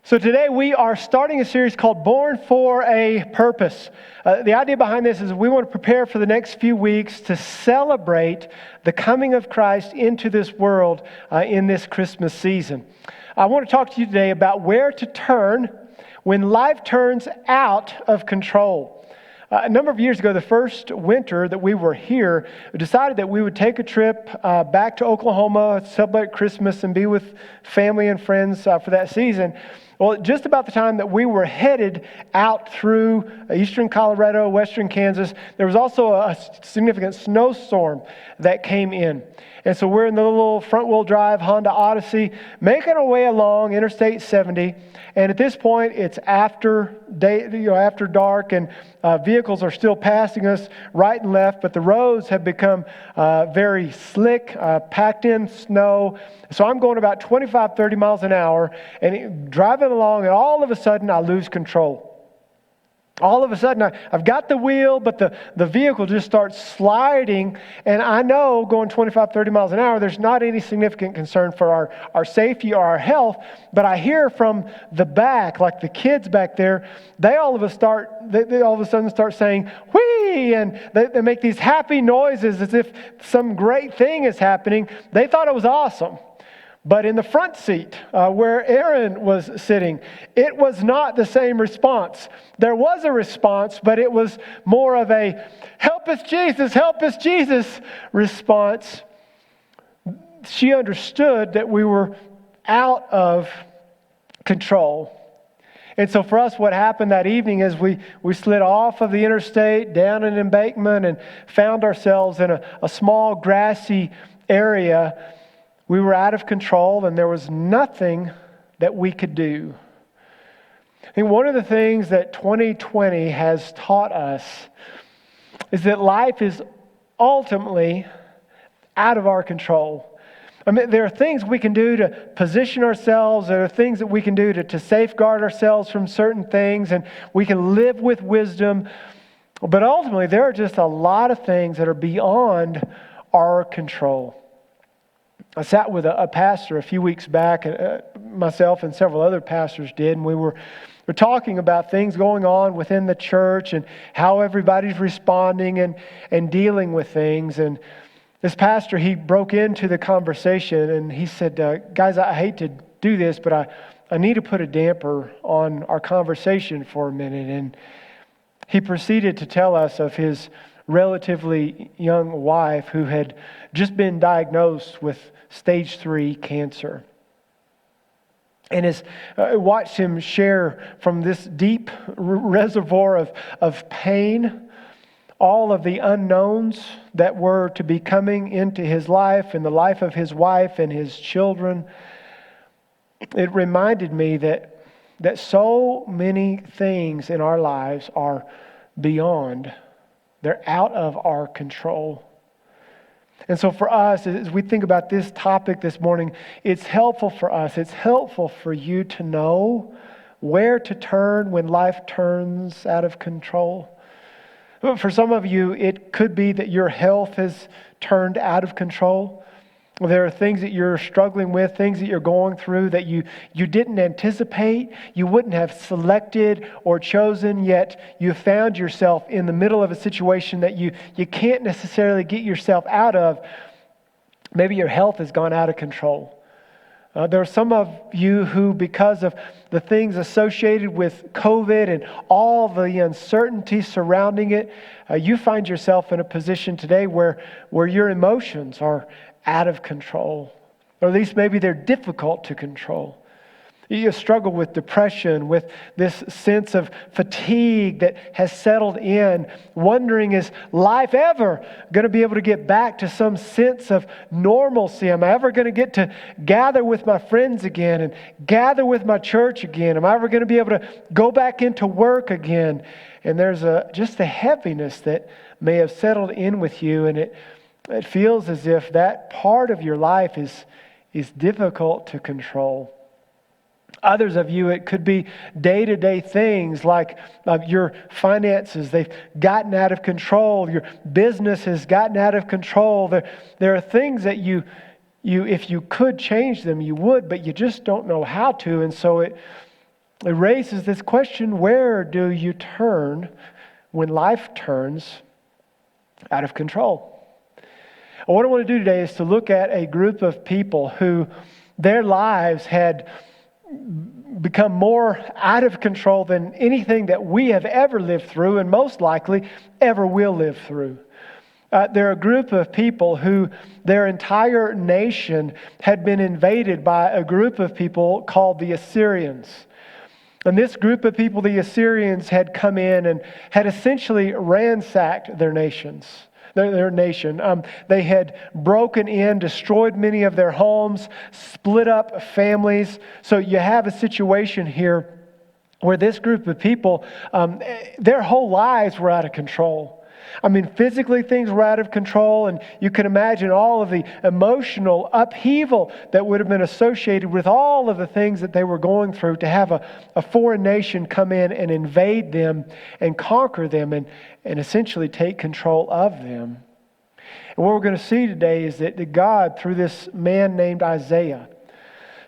So today we are starting a series called Born for a Purpose. The idea behind this is we want to prepare for the next few weeks to celebrate the coming of Christ into this world in this Christmas season. I want to talk to you today about where to turn when life turns out of control. A number of years ago, the first winter that we were here, we decided that we would take a trip back to Oklahoma, celebrate Christmas, and be with family and friends for that season. Well, just about the time that we were headed out through eastern Colorado, western Kansas, there was also a significant snowstorm that came in. And so we're in the little front-wheel drive Honda Odyssey, making our way along Interstate 70. And at this point, it's after dark, and vehicles are still passing us right and left. But the roads have become very slick, packed in snow. So I'm going about 25, 30 miles an hour, and driving along, and all of a sudden, I lose control. All of a sudden, I've got the wheel, but the vehicle just starts sliding. And I know going 25, 30 miles an hour, there's not any significant concern for our safety or our health. But I hear from the back, like the kids back there, they all of a sudden start saying, "Whee!" And they make these happy noises as if some great thing is happening. They thought it was awesome. But in the front seat, where Aaron was sitting, it was not the same response. There was a response, but it was more of a, help us Jesus response. She understood that we were out of control. And so for us, what happened that evening is we slid off of the interstate, down an embankment, and found ourselves in a small grassy area. We were out of control, and there was nothing that we could do. I think one of the things that 2020 has taught us is that life is ultimately out of our control. I mean, there are things we can do to position ourselves. There are things that we can do to safeguard ourselves from certain things, and we can live with wisdom. But ultimately, there are just a lot of things that are beyond our control. I sat with a pastor a few weeks back, myself and several other pastors did, and we're talking about things going on within the church and how everybody's responding and dealing with things. And this pastor, he broke into the conversation and he said, "Guys, I hate to do this, but I need to put a damper on our conversation for a minute." And he proceeded to tell us of his relatively young wife who had just been diagnosed with stage 3 cancer. And as I watched him share from this deep reservoir of pain, all of the unknowns that were to be coming into his life and the life of his wife and his children, it reminded me that so many things in our lives are beyond. They're out of our control. And so for us, as we think about this topic this morning, it's helpful for us, it's helpful for you to know where to turn when life turns out of control. For some of you, it could be that your health has turned out of control. There are things that you're struggling with, things that you're going through that you didn't anticipate, you wouldn't have selected or chosen, yet you found yourself in the middle of a situation that you can't necessarily get yourself out of. Maybe your health has gone out of control. There are some of you who, because of the things associated with COVID and all the uncertainty surrounding it, you find yourself in a position today where your emotions are out of control, or at least maybe they're difficult to control. You struggle with depression, with this sense of fatigue that has settled in, wondering, is life ever going to be able to get back to some sense of normalcy? Am I ever going to get to gather with my friends again and gather with my church again? Am I ever going to be able to go back into work again? And there's just a heaviness that may have settled in with you, and it feels as if that part of your life is difficult to control. Others of you, it could be day-to-day things like your finances. They've gotten out of control. Your business has gotten out of control. There are things that you if you could change them, you would, but you just don't know how to. And so it raises this question: where do you turn when life turns out of control? And what I want to do today is to look at a group of people who their lives had become more out of control than anything that we have ever lived through, and most likely ever will live through. They're a group of people who their entire nation had been invaded by a group of people called the Assyrians. And this group of people, the Assyrians, had come in and had essentially ransacked their nation. They had broken in, destroyed many of their homes, split up families. So you have a situation here where this group of people, their whole lives were out of control. I mean, physically things were out of control, and you can imagine all of the emotional upheaval that would have been associated with all of the things that they were going through to have a foreign nation come in and invade them and conquer them and essentially take control of them. And what we're going to see today is that God, through this man named Isaiah,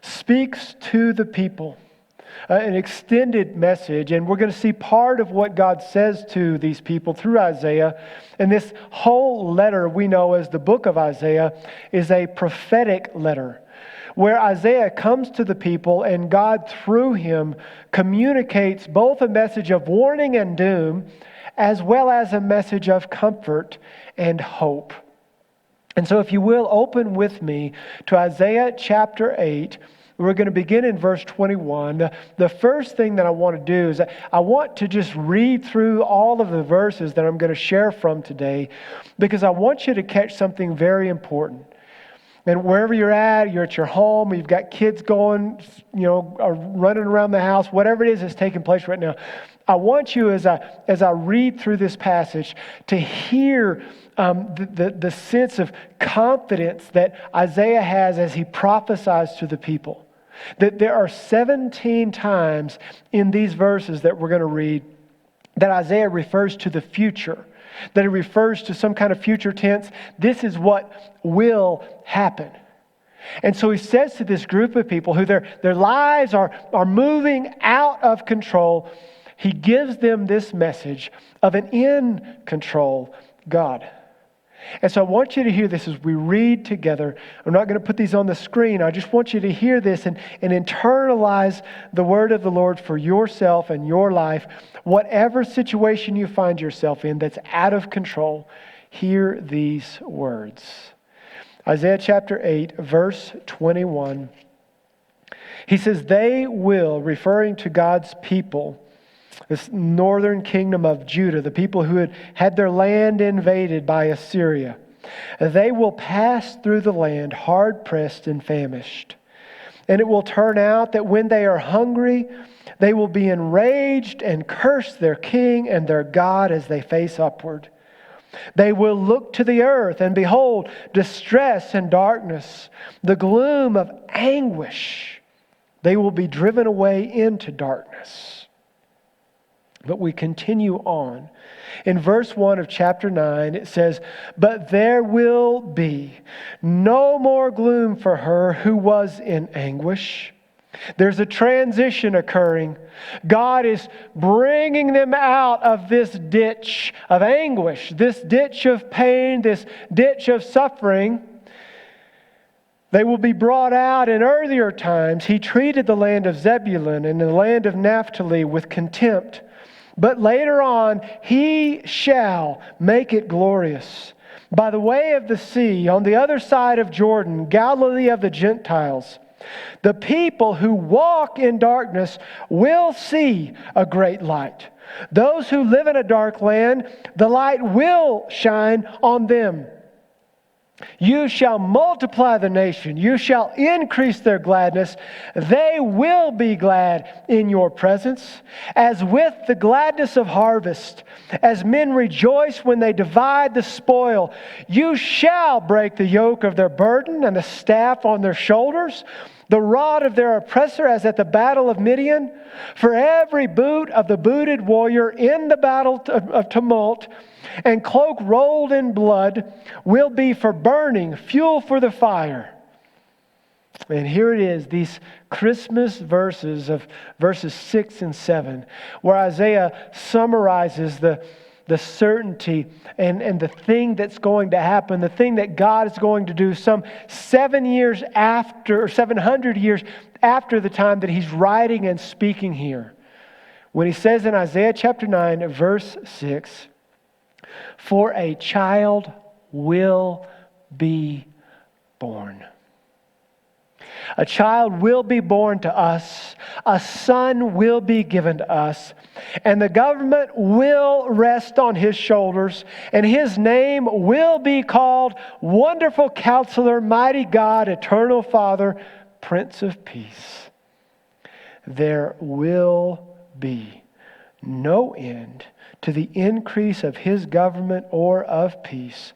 speaks to the people. An extended message, and we're going to see part of what God says to these people through Isaiah. And this whole letter we know as the book of Isaiah is a prophetic letter where Isaiah comes to the people and God through him communicates both a message of warning and doom as well as a message of comfort and hope. And so if you will, open with me to Isaiah chapter 8. We're going to begin in verse 21. The first thing that I want to do is I want to just read through all of the verses that I'm going to share from today, because I want you to catch something very important. And wherever you're at your home, you've got kids going, running around the house, whatever it is that's taking place right now. I want you, as I read through this passage, to hear the sense of confidence that Isaiah has as he prophesies to the people. That there are 17 times in these verses that we're going to read that Isaiah refers to the future, that it refers to some kind of future tense. This is what will happen. And so he says to this group of people who their lives are moving out of control, he gives them this message of an in control God. And so I want you to hear this as we read together. I'm not going to put these on the screen. I just want you to hear this and internalize the word of the Lord for yourself and your life. Whatever situation you find yourself in that's out of control, hear these words. Isaiah chapter 8, verse 21. He says, "They will," referring to God's people, this northern kingdom of Judah, the people who had their land invaded by Assyria, "they will pass through the land hard-pressed and famished. And it will turn out that when they are hungry, they will be enraged and curse their king and their God as they face upward. They will look to the earth and behold distress and darkness, the gloom of anguish. They will be driven away into darkness." But we continue on. In verse 1 of chapter 9, it says, "But there will be no more gloom for her who was in anguish." There's a transition occurring. God is bringing them out of this ditch of anguish, this ditch of pain, this ditch of suffering. They will be brought out. In earlier times, he treated the land of Zebulun and the land of Naphtali with contempt. But later on, he shall make it glorious. By the way of the sea, on the other side of Jordan, Galilee of the Gentiles, the people who walk in darkness will see a great light. Those who live in a dark land, the light will shine on them. You shall multiply the nation. You shall increase their gladness. They will be glad in your presence, as with the gladness of harvest, as men rejoice when they divide the spoil. You shall break the yoke of their burden and the staff on their shoulders, the rod of their oppressor as at the battle of Midian. For every boot of the booted warrior in the battle of tumult and cloak rolled in blood will be for burning, fuel for the fire. And here it is, these Christmas verses of verses 6 and 7, where Isaiah summarizes the certainty and the thing that's going to happen, the thing that God is going to do some 700 years after the time that he's writing and speaking here. When he says in Isaiah chapter 9, verse 6, "For a child will be born. A child will be born to us. A son will be given to us. And the government will rest on his shoulders. And his name will be called Wonderful Counselor, Mighty God, Eternal Father, Prince of Peace. There will be no end to the increase of his government or of peace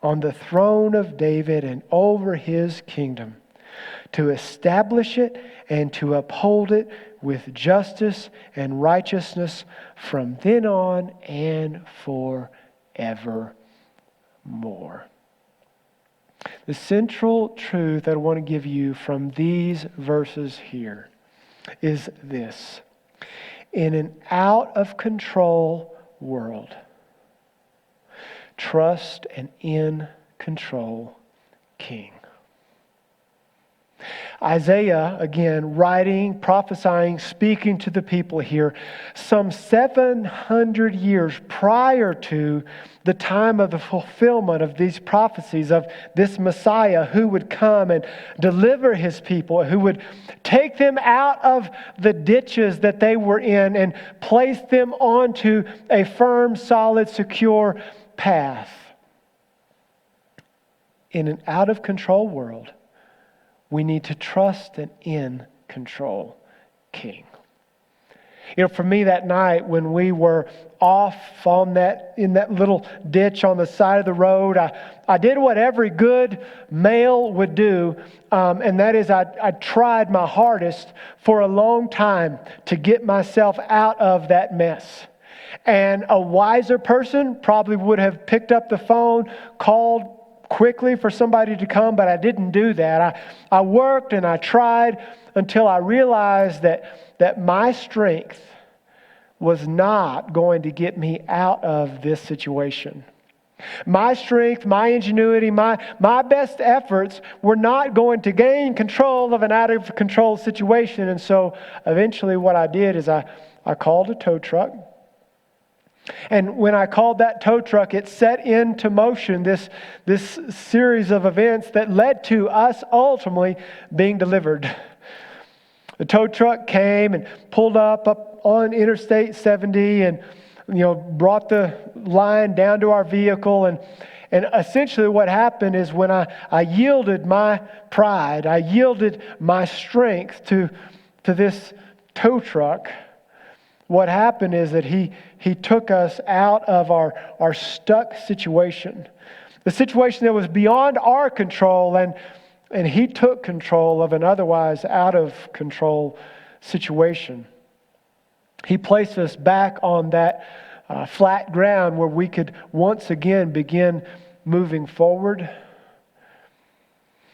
on the throne of David and over his kingdom, to establish it and to uphold it with justice and righteousness from then on and forevermore." The central truth that I want to give you from these verses here is this: in an out-of-control world, trust an in-control King. Isaiah, again, writing, prophesying, speaking to the people here some 700 years prior to the time of the fulfillment of these prophecies of this Messiah who would come and deliver his people, who would take them out of the ditches that they were in and place them onto a firm, solid, secure path. In an out-of-control world, we need to trust an in-control King. You know, for me that night when we were off in that little ditch on the side of the road, I did what every good male would do, and that is I tried my hardest for a long time to get myself out of that mess. And a wiser person probably would have picked up the phone, called quickly for somebody to come, but I didn't do that. I worked and I tried until I realized that my strength was not going to get me out of this situation. My strength, my ingenuity, my best efforts were not going to gain control of an out-of-control situation. And so eventually what I did is I called a tow truck. And when I called that tow truck, it set into motion this series of events that led to us ultimately being delivered. The tow truck came and pulled up on Interstate 70 and brought the line down to our vehicle. And essentially what happened is when I yielded my pride, I yielded my strength to this tow truck, what happened is that he took us out of our stuck situation. The situation that was beyond our control, and he took control of an otherwise out of control situation. He placed us back on that flat ground where we could once again begin moving forward.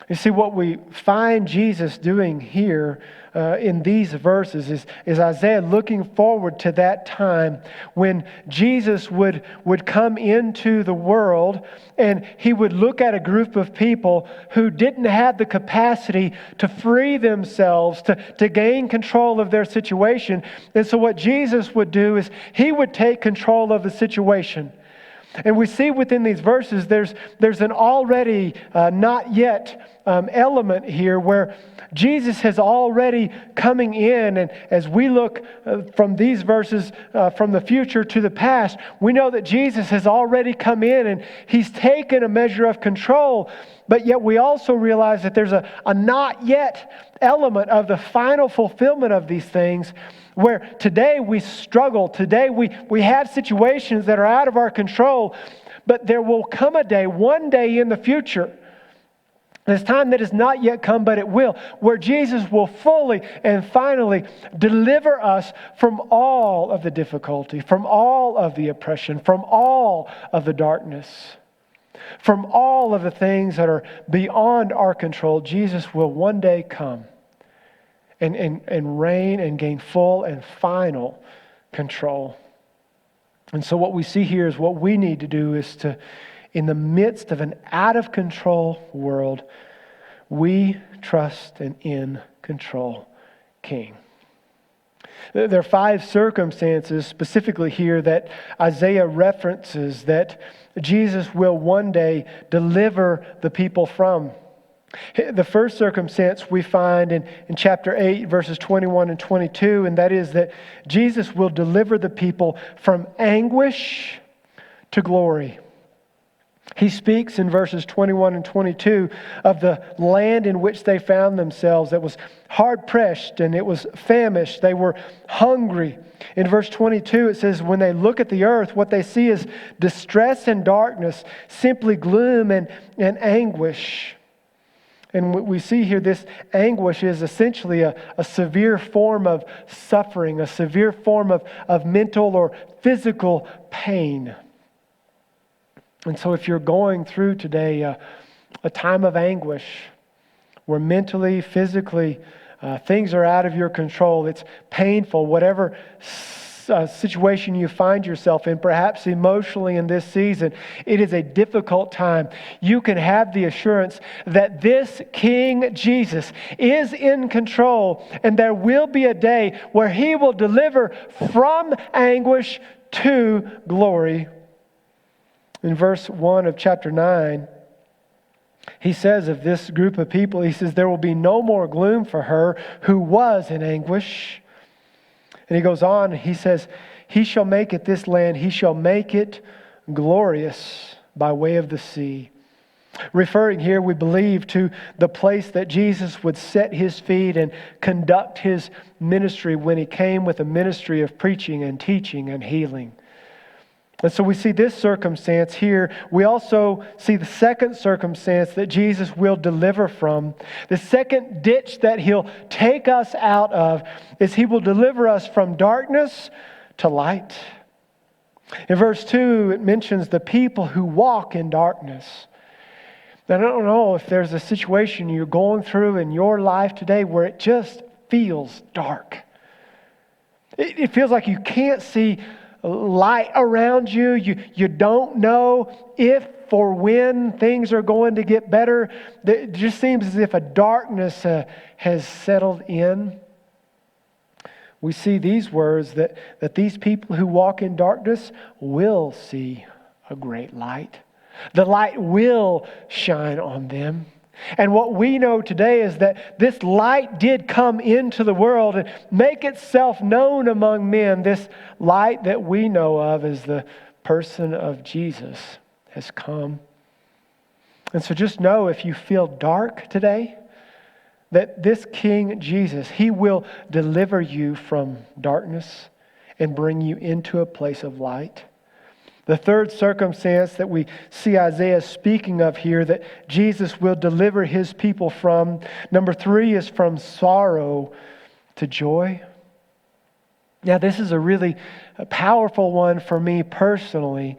You see, what we find Jesus doing here in these verses is Isaiah looking forward to that time when Jesus would come into the world and he would look at a group of people who didn't have the capacity to free themselves, to gain control of their situation. And so what Jesus would do is he would take control of the situation. And we see within these verses there's an already not yet element here where Jesus has already coming in, and as we look from these verses from the future to the past, we know that Jesus has already come in and he's taken a measure of control, but yet we also realize that there's a not yet element of the final fulfillment of these things, where today we struggle, today we have situations that are out of our control, but there will come a day, one day in the future, this time that has not yet come, but it will, where Jesus will fully and finally deliver us from all of the difficulty, from all of the oppression, from all of the darkness. From all of the things that are beyond our control, Jesus will one day come and reign and gain full and final control. And so what we see here is what we need to do is to, in the midst of an out-of-control world, we trust an in-control King. There are 5 circumstances specifically here that Isaiah references that Jesus will one day deliver the people from. The first circumstance we find in chapter 8, verses 21 and 22, and that is that Jesus will deliver the people from anguish to glory. He speaks in verses 21 and 22 of the land in which they found themselves that was hard-pressed and it was famished. They were hungry. In verse 22 it says, when they look at the earth, what they see is distress and darkness, simply gloom and anguish. And what we see here, this anguish is essentially a severe form of suffering, a severe form of mental or physical pain. And so if you're going through today a time of anguish where mentally, physically, things are out of your control, it's painful, whatever situation you find yourself in, perhaps emotionally in this season, it is a difficult time. You can have the assurance that this King Jesus is in control, and there will be a day where He will deliver from anguish to glory. In verse 1 of chapter 9, he says of this group of people, he says, there will be no more gloom for her who was in anguish. And he goes on, he says, he shall make it this land, he shall make it glorious by way of the sea. Referring here, we believe, to the place that Jesus would set His feet and conduct His ministry when He came with a ministry of preaching and teaching and healing. And so we see this circumstance here. We also see the second circumstance that Jesus will deliver from. The second ditch that He'll take us out of is He will deliver us from darkness to light. In verse 2, it mentions the people who walk in darkness. Now, I don't know if there's a situation you're going through in your life today where it just feels dark. It feels like you can't see light around you. You don't know if or when things are going to get better. It just seems as if a darkness has settled in. We see these words that these people who walk in darkness will see a great light. The light will shine on them. And what we know today is that this light did come into the world and make itself known among men. This light that we know of as the person of Jesus has come. And so just know, if you feel dark today, that this King Jesus, He will deliver you from darkness and bring you into a place of light. The third circumstance that we see Isaiah speaking of here that Jesus will deliver His people from, number 3, is from sorrow to joy. Now, this is a really powerful one for me personally.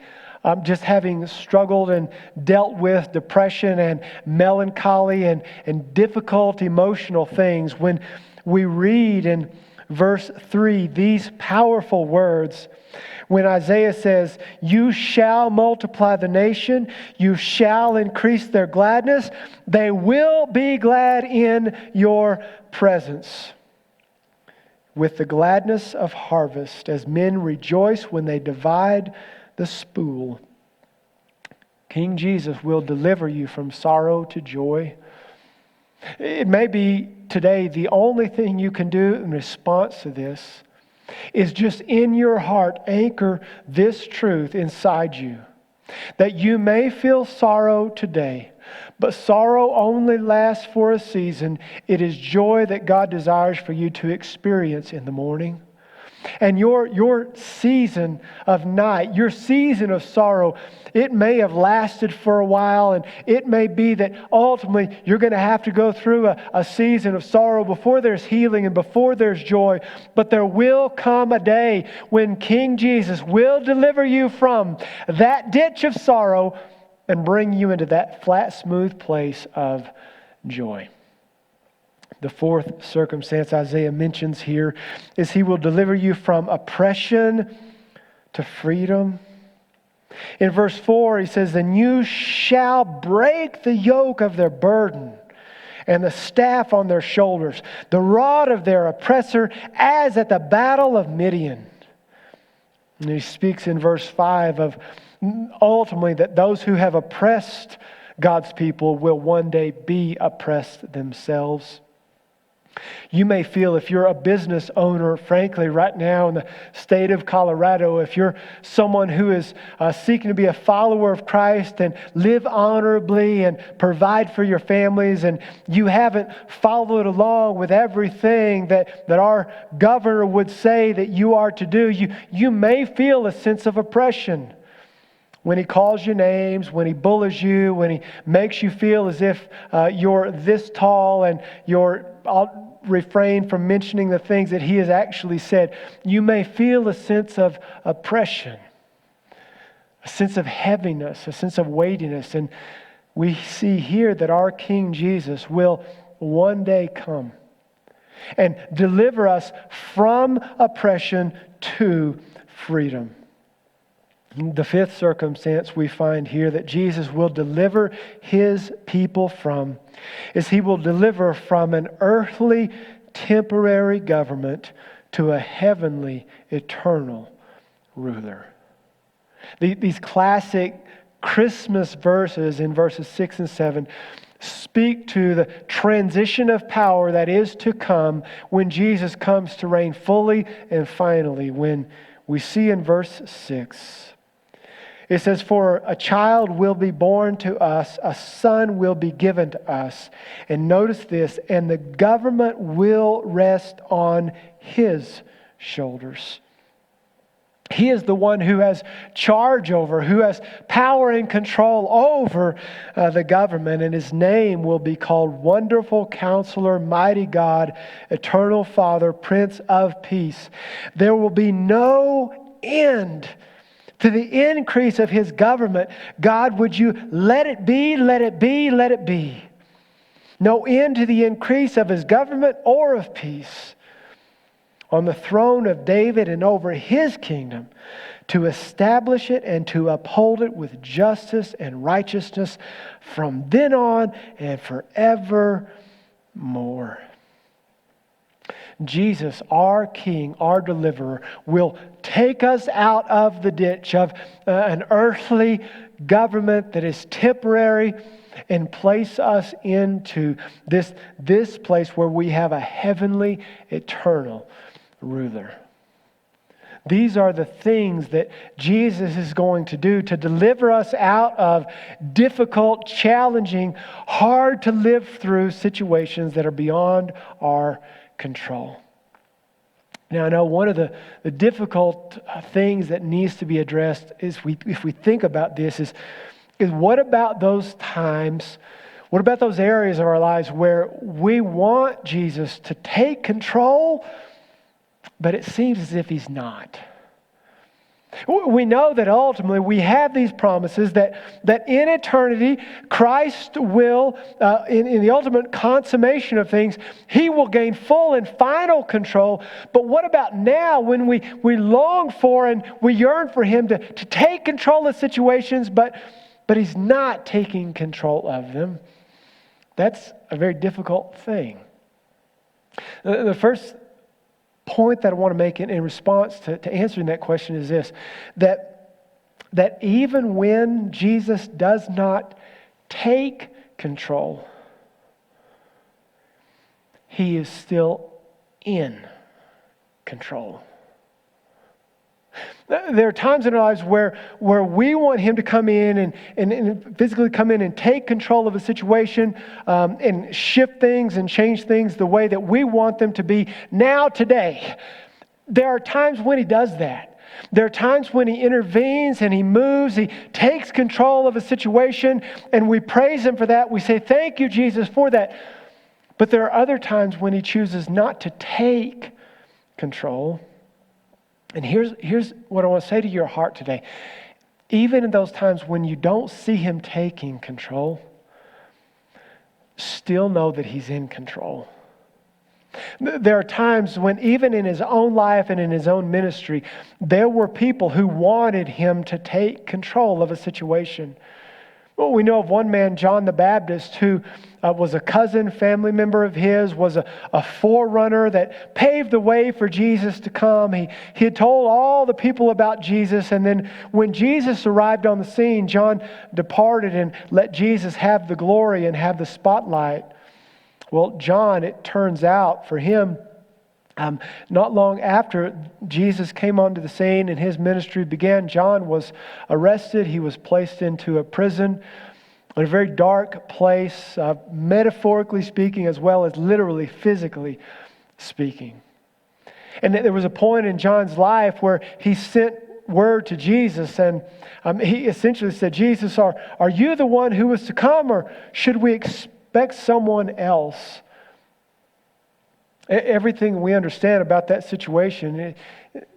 Just having struggled and dealt with depression and melancholy and difficult emotional things. When we read in verse 3 these powerful words, when Isaiah says, you shall multiply the nation, you shall increase their gladness, they will be glad in your presence. With the gladness of harvest, as men rejoice when they divide the spool. King Jesus will deliver you from sorrow to joy. It may be today the only thing you can do in response to this is just in your heart anchor this truth inside you. That you may feel sorrow today, but sorrow only lasts for a season. It is joy that God desires for you to experience in the morning. And your season of night, your season of sorrow, it may have lasted for a while, and it may be that ultimately you're going to have to go through a season of sorrow before there's healing and before there's joy. But there will come a day when King Jesus will deliver you from that ditch of sorrow and bring you into that flat, smooth place of joy. The fourth circumstance Isaiah mentions here is He will deliver you from oppression to freedom. In verse 4, He says, "Then you shall break the yoke of their burden and the staff on their shoulders, the rod of their oppressor, as at the battle of Midian." And He speaks in verse 5 of ultimately that those who have oppressed God's people will one day be oppressed themselves. You may feel, if you're a business owner, frankly, right now in the state of Colorado, if you're someone who is seeking to be a follower of Christ and live honorably and provide for your families, and you haven't followed along with everything that our governor would say that you are to do, you may feel a sense of oppression. When he calls you names, when he bullies you, when he makes you feel as if you're this tall and I'll refrain from mentioning the things that he has actually said. You may feel a sense of oppression, a sense of heaviness, a sense of weightiness. And we see here that our King Jesus will one day come and deliver us from oppression to freedom. The fifth circumstance we find here that Jesus will deliver His people from is He will deliver from an earthly, temporary government to a heavenly, eternal ruler. These classic Christmas verses in verses 6 and 7 speak to the transition of power that is to come when Jesus comes to reign fully and finally. When we see in verse 6, it says, "For a child will be born to us, a son will be given to us." And notice this, "and the government will rest on His shoulders." He is the one who has charge over, who has power and control over the government. And His name will be called Wonderful Counselor, Mighty God, Eternal Father, Prince of Peace. There will be no end to the increase of His government. God, would you let it be, let it be, let it be. No end to the increase of His government or of peace on the throne of David and over His kingdom, to establish it and to uphold it with justice and righteousness from then on and forevermore. Jesus, our King, our deliverer, will take us out of the ditch of an earthly government that is temporary and place us into this place where we have a heavenly, eternal ruler. These are the things that Jesus is going to do to deliver us out of difficult, challenging, hard to live through situations that are beyond our control. Now, I know one of the difficult things that needs to be addressed is if we think about this is what about those times, what about those areas of our lives where we want Jesus to take control, but it seems as if He's not? We know that ultimately we have these promises that in eternity, Christ will, in the ultimate consummation of things, He will gain full and final control. But what about now when we long for and we yearn for Him to take control of situations, but He's not taking control of them? That's a very difficult thing. The first point that I want to make in response to answering that question is this, that even when Jesus does not take control, He is still in control. There are times in our lives where we want Him to come in and physically come in and take control of a situation and shift things and change things the way that we want them to be now, today. There are times when He does that. There are times when He intervenes and He moves, He takes control of a situation, and we praise Him for that. We say, "Thank you, Jesus, for that." But there are other times when He chooses not to take control. And here's what I want to say to your heart today. even in those times when you don't see him taking control, still know that he's in control. There are times when even in his own life and in his own ministry, there were people who wanted him to take control of a situation. Well, we know of one man, John the Baptist, who was a cousin, family member of his, was a forerunner that paved the way for Jesus to come. He had told all the people about Jesus, and then when Jesus arrived on the scene, John departed and let Jesus have the glory and have the spotlight. Well, John, it turns out for him, not long after Jesus came onto the scene and his ministry began, John was arrested. He was placed into a prison, in a very dark place, metaphorically speaking as well as literally, physically speaking. And there was a point in John's life where he sent word to Jesus, and he essentially said, Jesus, are you the one who was to come, or should we expect someone else? Everything we understand about that situation,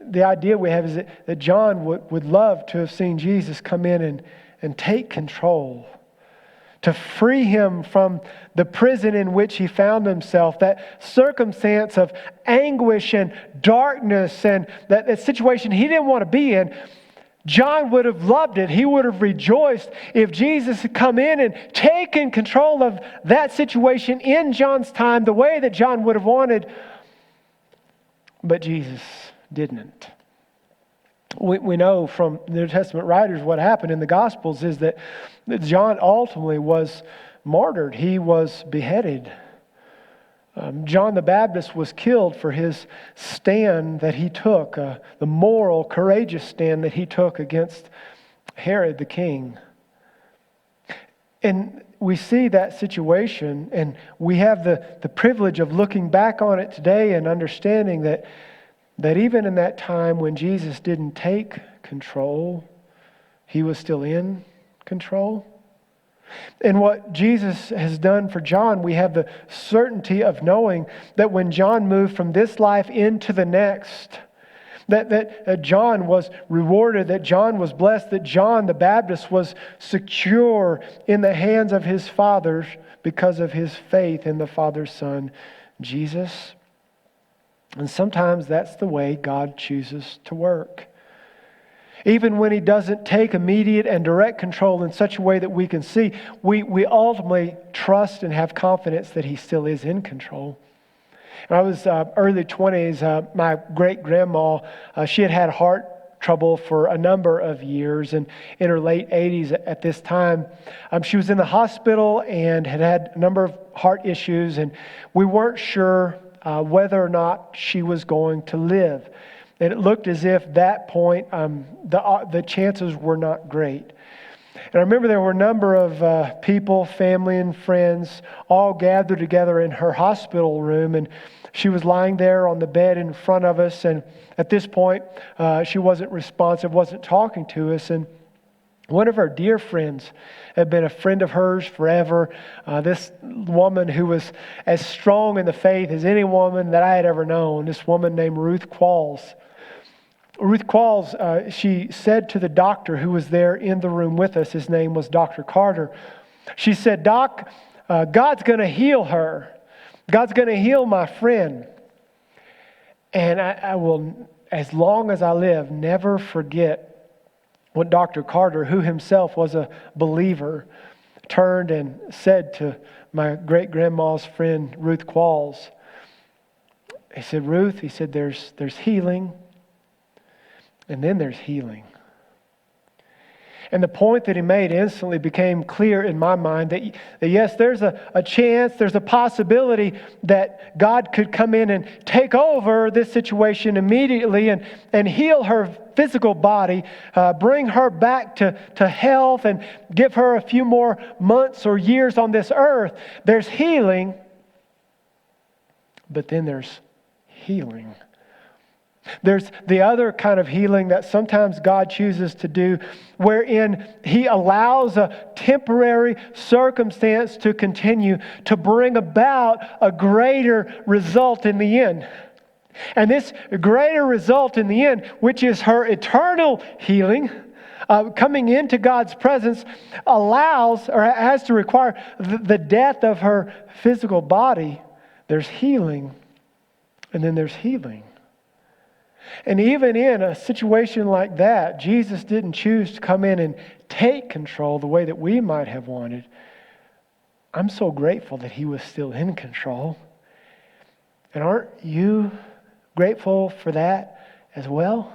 the idea we have is that John would love to have seen Jesus come in and take control, to free him from the prison in which he found himself, that circumstance of anguish and darkness and that situation he didn't want to be in. John would have loved it. He would have rejoiced if Jesus had come in and taken control of that situation in John's time the way that John would have wanted. But Jesus didn't. We know from the New Testament writers what happened in the Gospels is that John ultimately was martyred. He was beheaded. John the Baptist was killed for his stand that he took, the moral, courageous stand that he took against Herod the king. And we see that situation, and we have the privilege of looking back on it today and understanding that even in that time when Jesus didn't take control, he was still in control. And what Jesus has done for John, we have the certainty of knowing that when John moved from this life into the next, that John was rewarded, that John was blessed, that John the Baptist was secure in the hands of his Father because of his faith in the Father's Son, Jesus. And sometimes that's the way God chooses to work. Even when he doesn't take immediate and direct control in such a way that we can see, we ultimately trust and have confidence that he still is in control. When I was early 20s, my great-grandma, she had heart trouble for a number of years. And in her late 80s at this time, she was in the hospital and had a number of heart issues. And we weren't sure whether or not she was going to live. And it looked as if that point, the chances were not great. And I remember there were a number of people, family and friends, all gathered together in her hospital room. And she was lying there on the bed in front of us. And at this point, she wasn't responsive, wasn't talking to us. And one of her dear friends had been a friend of hers forever. This woman who was as strong in the faith as any woman that I had ever known. This woman named Ruth Qualls. Ruth Qualls, she said to the doctor who was there in the room with us, his name was Dr. Carter. She said, Doc, God's going to heal her. God's going to heal my friend. And I will, as long as I live, never forget when Dr. Carter, who himself was a believer, turned and said to my great-grandma's friend, Ruth Qualls, he said, Ruth, he said, there's healing. And then there's healing. And the point that he made instantly became clear in my mind that yes, there's a chance, there's a possibility that God could come in and take over this situation immediately and heal her physical body, bring her back to health and give her a few more months or years on this earth. There's healing, but then there's healing. There's the other kind of healing that sometimes God chooses to do, wherein He allows a temporary circumstance to continue to bring about a greater result in the end. And this greater result in the end, which is her eternal healing, Coming into God's presence allows or has to require the death of her physical body. There's healing, and then there's healing. And even in a situation like that, Jesus didn't choose to come in and take control the way that we might have wanted. I'm so grateful that he was still in control. And aren't you grateful for that as well?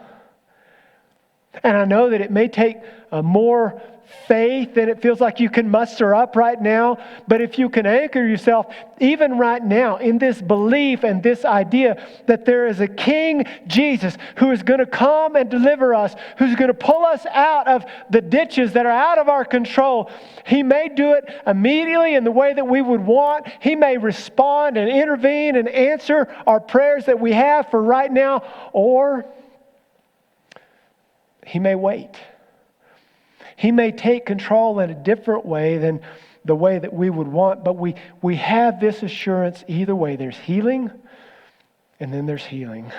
And I know that it may take more faith than it feels like you can muster up right now. But if you can anchor yourself, even right now, in this belief and this idea that there is a King Jesus who is going to come and deliver us, who's going to pull us out of the ditches that are out of our control. He may do it immediately in the way that we would want. He may respond and intervene and answer our prayers that we have for right now, or He may wait. He may take control in a different way than the way that we would want, but we have this assurance either way. There's healing, and then there's healing.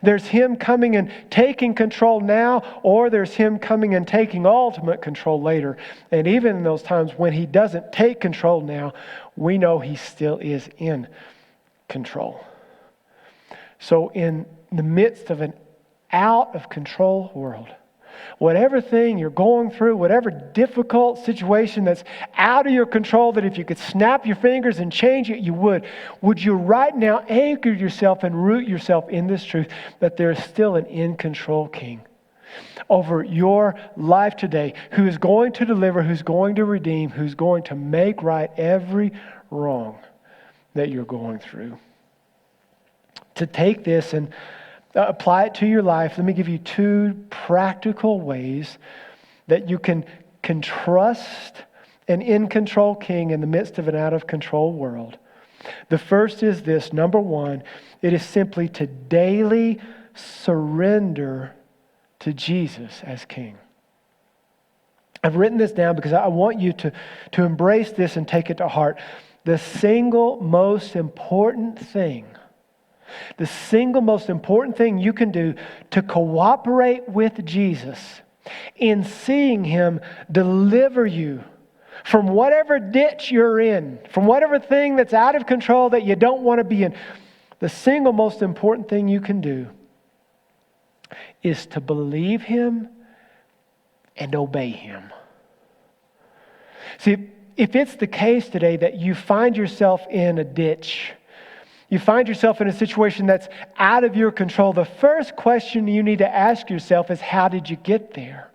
There's Him coming and taking control now, or there's Him coming and taking ultimate control later. And even in those times when He doesn't take control now, we know He still is in control. So in the midst of an out of control world, whatever thing you're going through, whatever difficult situation that's out of your control, that if you could snap your fingers and change it, you would you right now anchor yourself and root yourself in this truth that there is still an in-control King over your life today, who is going to deliver, who's going to redeem, who's going to make right every wrong that you're going through. To take this and apply it to your life, let me give you two practical ways that you can trust an in-control King in the midst of an out-of-control world. The first is this. Number one, it is simply to daily surrender to Jesus as King. I've written this down because I want you to embrace this and take it to heart. The single most important thing you can do to cooperate with Jesus in seeing Him deliver you from whatever ditch you're in, from whatever thing that's out of control that you don't want to be in, the single most important thing you can do is to believe Him and obey Him. See, if it's the case today that you find yourself in a ditch, you find yourself in a situation that's out of your control, the first question you need to ask yourself is, how did you get there?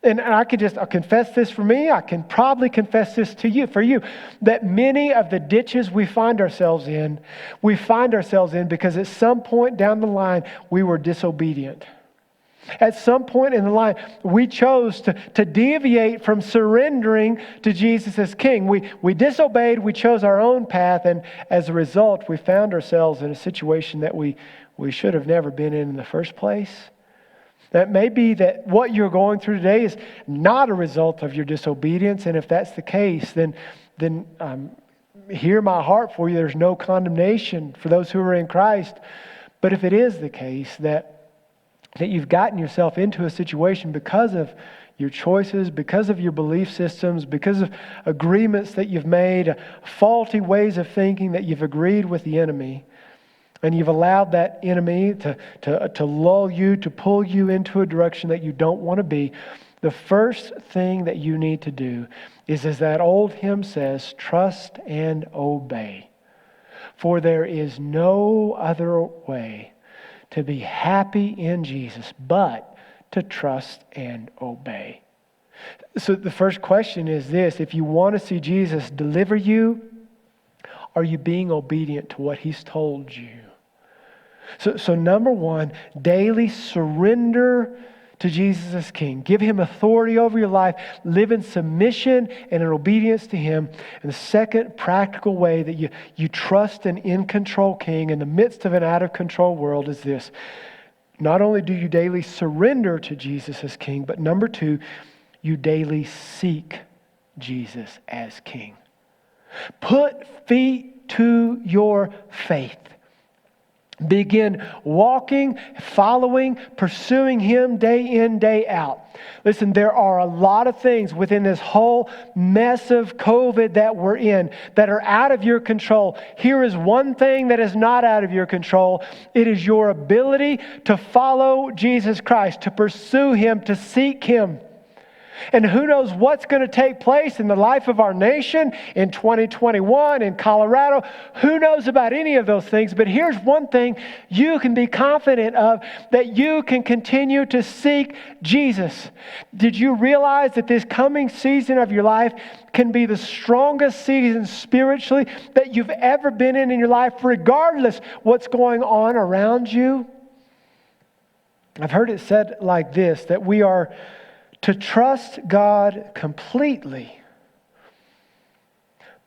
And I'll confess this for me. I can probably confess this to you, for you, that many of the ditches we find ourselves in because at some point down the line, we were disobedient. At some point in the line, we chose to deviate from surrendering to Jesus as King. We disobeyed, we chose our own path, and as a result, we found ourselves in a situation that we should have never been in the first place. That may be that what you're going through today is not a result of your disobedience, and if that's the case, then hear my heart for you. There's no condemnation for those who are in Christ. But if it is the case that you've gotten yourself into a situation because of your choices, because of your belief systems, because of agreements that you've made, faulty ways of thinking that you've agreed with the enemy, and you've allowed that enemy to lull you, to pull you into a direction that you don't want to be, the first thing that you need to do is, as that old hymn says, trust and obey. For there is no other way to be happy in Jesus, but to trust and obey. So the first question is this: if you want to see Jesus deliver you, are you being obedient to what He's told you? So number one, daily surrender to Jesus as King. Give Him authority over your life. Live in submission and in obedience to Him. And the second practical way that you trust an in-control King in the midst of an out-of-control world is this. Not only do you daily surrender to Jesus as King, but number two, you daily seek Jesus as King. Put feet to your faith. Begin walking, following, pursuing Him day in, day out. Listen, there are a lot of things within this whole mess of COVID that we're in that are out of your control. Here is one thing that is not out of your control. It is your ability to follow Jesus Christ, to pursue Him, to seek Him. And who knows what's going to take place in the life of our nation in 2021 in Colorado. Who knows about any of those things? But here's one thing you can be confident of, that you can continue to seek Jesus. Did you realize that this coming season of your life can be the strongest season spiritually that you've ever been in your life, regardless what's going on around you? I've heard it said like this, that we are to trust God completely,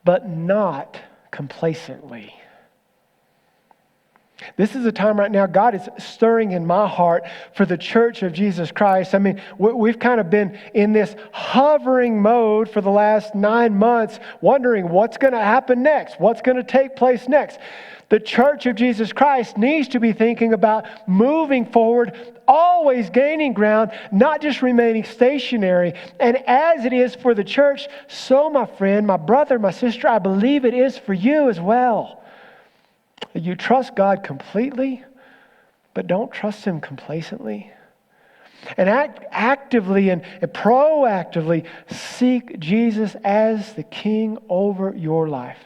but not complacently. This is a time right now God is stirring in my heart for the church of Jesus Christ. I mean, we've kind of been in this hovering mode for the last 9 months, wondering what's going to happen next, what's going to take place next. The church of Jesus Christ needs to be thinking about moving forward, always gaining ground, not just remaining stationary. And as it is for the church, so my friend, my brother, my sister, I believe it is for you as well. You trust God completely, but don't trust Him complacently. And actively and proactively seek Jesus as the King over your life.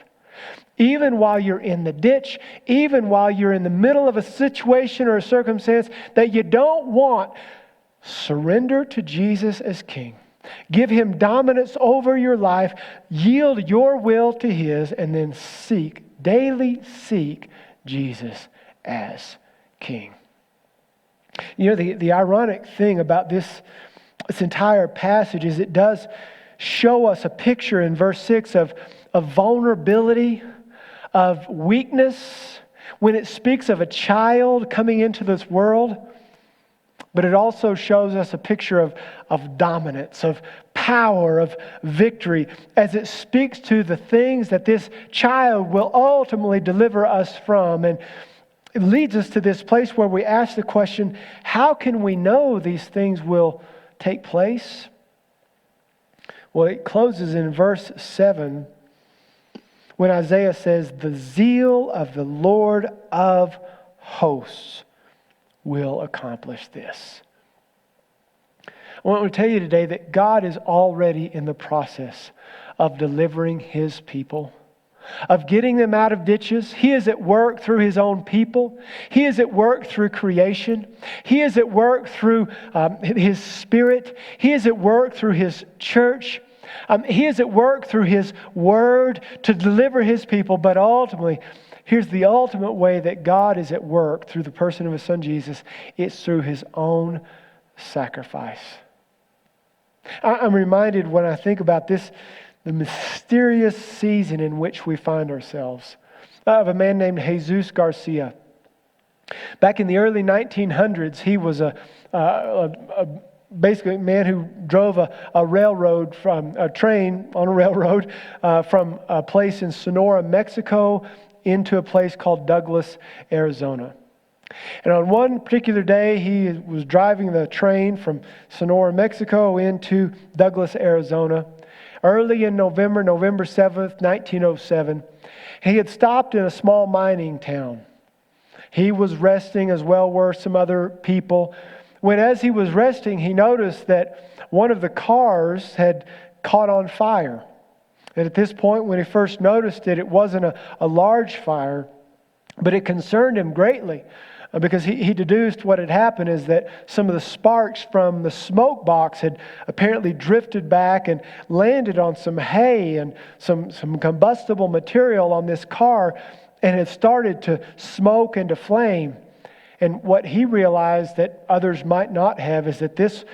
Even while you're in the ditch, even while you're in the middle of a situation or a circumstance that you don't want, surrender to Jesus as King. Give Him dominance over your life. Yield your will to His, and then daily seek Jesus as King. You know, the ironic thing about this entire passage is it does show us a picture in verse 6 of vulnerability, of weakness, when it speaks of a child coming into this world. But it also shows us a picture of dominance, of power, of victory, as it speaks to the things that this child will ultimately deliver us from. And it leads us to this place where we ask the question, how can we know these things will take place? Well, it closes in verse 7 when Isaiah says, "The zeal of the Lord of hosts will accomplish this." I want to tell you today that God is already in the process of delivering His people, of getting them out of ditches. He is at work through His own people. He is at work through creation. He is at work through His Spirit. He is at work through His church. He is at work through His Word to deliver His people. But ultimately, here's the ultimate way that God is at work through the person of His Son Jesus. It's through His own sacrifice. I'm reminded when I think about this, the mysterious season in which we find ourselves, of a man named Jesus Garcia. Back in the early 1900s, he was basically a man who drove a railroad from a train on a railroad from a place in Sonora, Mexico, into a place called Douglas, Arizona. And on one particular day, he was driving the train from Sonora, Mexico, into Douglas, Arizona. Early in November 7th, 1907, he had stopped in a small mining town. He was resting, as well were some other people. When as he was resting, he noticed that one of the cars had caught on fire. And at this point, when he first noticed it, it wasn't a large fire, but it concerned him greatly because he deduced what had happened is that some of the sparks from the smoke box had apparently drifted back and landed on some hay and some combustible material on this car, and it started to smoke and to flame. And what he realized that others might not have is that this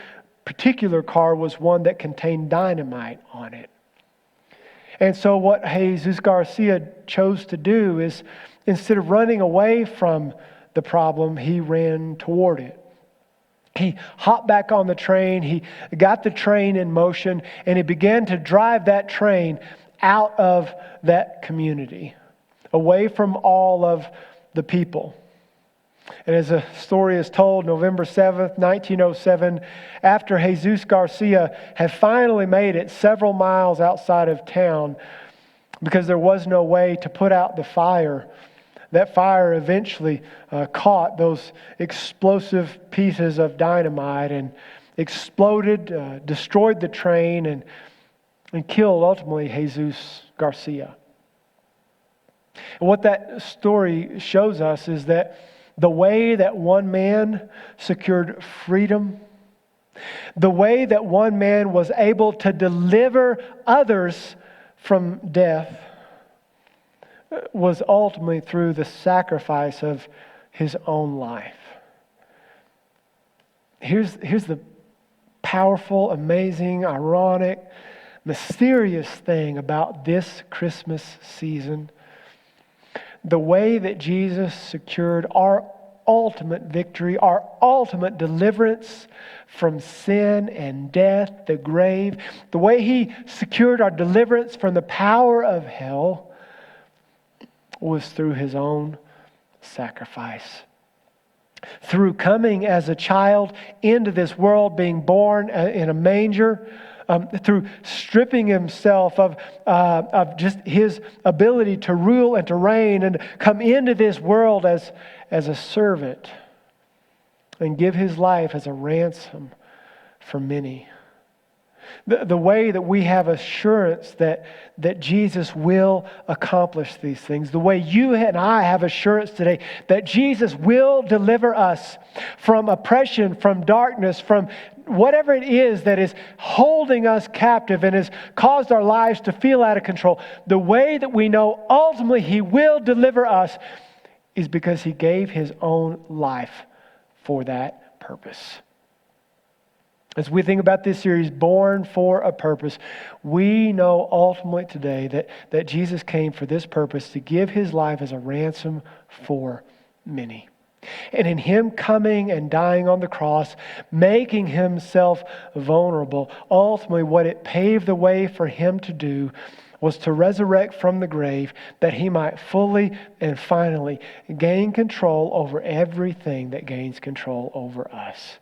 particular car was one that contained dynamite on it. And so what Jesus Garcia chose to do is, instead of running away from the problem, he ran toward it. He hopped back on the train, he got the train in motion, and he began to drive that train out of that community, away from all of the people. And as the story is told, November 7th, 1907, after Jesus Garcia had finally made it several miles outside of town because there was no way to put out the fire, that fire eventually caught those explosive pieces of dynamite and exploded, destroyed the train, and killed ultimately Jesus Garcia. And what that story shows us is that the way that one man secured freedom, the way that one man was able to deliver others from death, was ultimately through the sacrifice of his own life. Here's the powerful, amazing, ironic, mysterious thing about this Christmas season. The way that Jesus secured our ultimate victory, our ultimate deliverance from sin and death, the grave, the way He secured our deliverance from the power of hell was through His own sacrifice. Through coming as a child into this world, being born in a manger, through stripping Himself of just His ability to rule and to reign and come into this world as a servant and give His life as a ransom for many. The way that we have assurance that Jesus will accomplish these things. The way you and I have assurance today that Jesus will deliver us from oppression, from darkness, from whatever it is that is holding us captive and has caused our lives to feel out of control. The way that we know ultimately He will deliver us is because He gave His own life for that purpose. As we think about this series, Born for a Purpose, we know ultimately today that Jesus came for this purpose, to give His life as a ransom for many. And in Him coming and dying on the cross, making Himself vulnerable, ultimately what it paved the way for Him to do was to resurrect from the grave that He might fully and finally gain control over everything that gains control over us.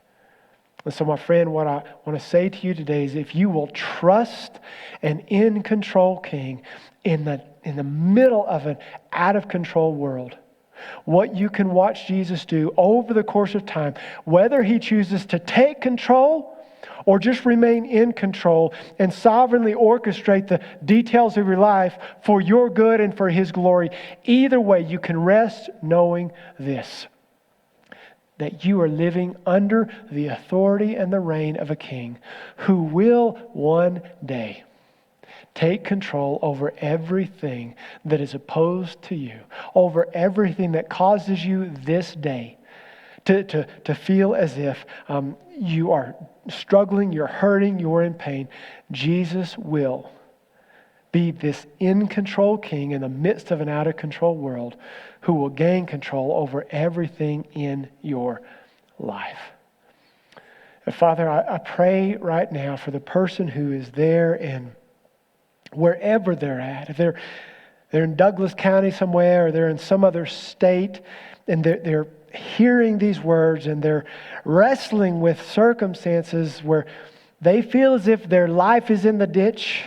And so, my friend, what I want to say to you today is, if you will trust an in-control King in the middle of an out-of-control world, what you can watch Jesus do over the course of time, whether He chooses to take control or just remain in control and sovereignly orchestrate the details of your life for your good and for His glory, either way, you can rest knowing this: that you are living under the authority and the reign of a King who will one day take control over everything that is opposed to you, over everything that causes you this day to feel as if you are struggling, you're hurting, you're in pain. Jesus will be this in-control King in the midst of an out-of-control world who will gain control over everything in your life. And Father, I pray right now for the person who is there and wherever they're at. If they're in Douglas County somewhere, or they're in some other state, and they're hearing these words and they're wrestling with circumstances where they feel as if their life is in the ditch.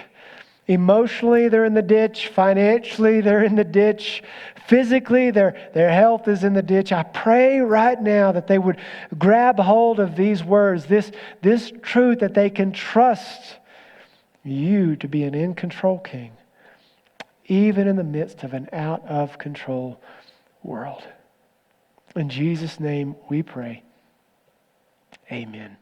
Emotionally, they're in the ditch. Financially, they're in the ditch. Physically, their health is in the ditch. I pray right now that they would grab hold of these words, this truth, that they can trust you to be an in-control King, even in the midst of an out-of-control world. In Jesus' name we pray. Amen.